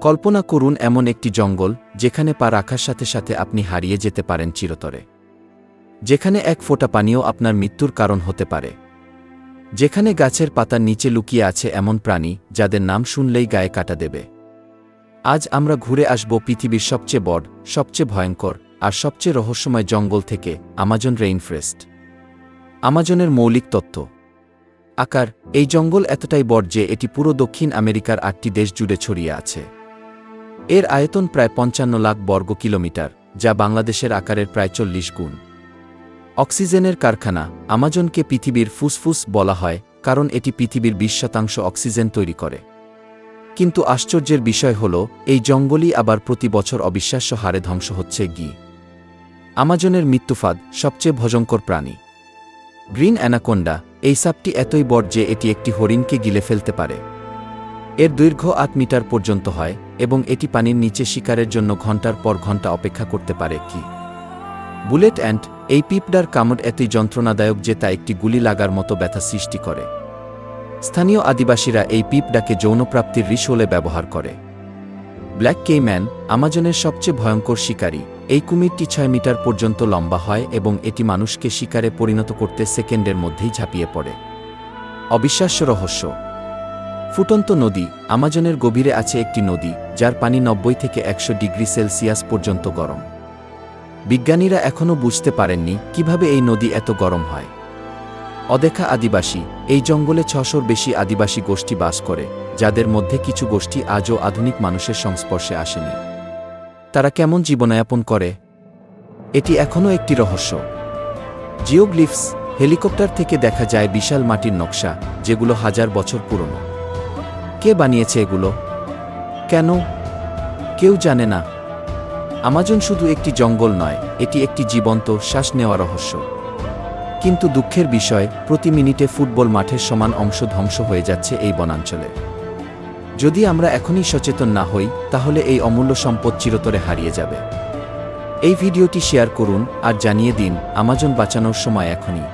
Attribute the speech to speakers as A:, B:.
A: কল্পনা করুন এমন একটি জঙ্গল যেখানে পা রাখার সাথে সাথে আপনি হারিয়ে যেতে পারেন চিরতরে, যেখানে এক ফোঁটা পানিও আপনার মৃত্যুর কারণ হতে পারে, যেখানে গাছের পাতার নিচে লুকিয়ে আছে এমন প্রাণী যাদের নাম শুনলেই গায়ে কাটা দেবে। আজ আমরা ঘুরে আসব পৃথিবীর সবচেয়ে বড়, সবচেয়ে ভয়ঙ্কর আর সবচেয়ে রহস্যময় জঙ্গল থেকে, আমাজন রেইনফরেস্ট। আমাজনের মৌলিক তত্ত্ব। আকার। এই জঙ্গল এতটাই বড় যে এটি পুরো দক্ষিণ আমেরিকার 8টি দেশ জুড়ে ছড়িয়ে আছে। এর আয়তন প্রায় 55 লাখ বর্গ কিলোমিটার, যা বাংলাদেশের আকারের প্রায় 40 গুণ। অক্সিজেনের কারখানা। আমাজনকে পৃথিবীর ফুসফুস বলা হয় কারণ এটি পৃথিবীর 20% অক্সিজেন তৈরি করে। কিন্তু আশ্চর্যের বিষয় হল, এই জঙ্গলই আবার প্রতি বছর অবিশ্বাস্য হারে ধ্বংস হচ্ছে। আমাজনের মৃত্যুফাঁদ। সবচেয়ে ভয়ঙ্কর প্রাণী গ্রিন অ্যানাকোন্ডা। এই সাপটি এতই বড় যে এটি একটি হরিণকে গিলে ফেলতে পারে। এর দৈর্ঘ্য 8 মিটার পর্যন্ত হয় এবং এটি পানির নিচে শিকারের জন্য ঘণ্টার পর ঘণ্টা অপেক্ষা করতে পারে। Bullet ant. এই পিঁপড়ার কামড় এতই যন্ত্রণাদায়ক যে তা একটি গুলি লাগার মতো ব্যথা সৃষ্টি করে। স্থানীয় আদিবাসীরা এই পিঁপড়াকে যৌনপ্রাপ্তির রিসোলে ব্যবহার করে। Black Cayman. আমাজনের সবচেয়ে ভয়ঙ্কর শিকারী। এই কুমিরটি 6 মিটার পর্যন্ত লম্বা হয় এবং এটি মানুষকে শিকারে পরিণত করতে সেকেন্ডের মধ্যেই ঝাঁপিয়ে পড়ে। অবিশ্বাস্য রহস্য। ফুটন্ত নদী। আমাজনের গভীরে আছে একটি নদী যার পানি 90 থেকে 100 ডিগ্রি সেলসিয়াস পর্যন্ত গরম। বিজ্ঞানীরা এখনও বুঝতে পারেননি কিভাবে এই নদী এত গরম হয়। অদেখা আদিবাসী। এই জঙ্গলে 600-র বেশি আদিবাসী গোষ্ঠী বাস করে, যাদের মধ্যে কিছু গোষ্ঠী আজও আধুনিক মানুষের সংস্পর্শে আসেনি। তারা কেমন জীবনযাপন করে, এটি এখনও একটি রহস্য। জিওগ্লিফস। হেলিকপ্টার থেকে দেখা যায় বিশাল মাটির নকশা, যেগুলো হাজার বছর পুরনো। কে বানিয়েছে এগুলো? কেন? কেউ জানে না। আমাজন শুধু একটি জঙ্গল নয়, এটি একটি জীবন্ত, শ্বাস নেওয়া রহস্য। কিন্তু দুঃখের বিষয়, প্রতি মিনিটে ফুটবল মাঠের সমান অংশ ধ্বংস হয়ে যাচ্ছে এই বনাঞ্চলে। যদি আমরা এখনই সচেতন না হই, তাহলে এই অমূল্য সম্পদ চিরতরে হারিয়ে যাবে। এই ভিডিওটি শেয়ার করুন আর জানিয়ে দিন, আমাজন বাঁচানোর সময় এখনই।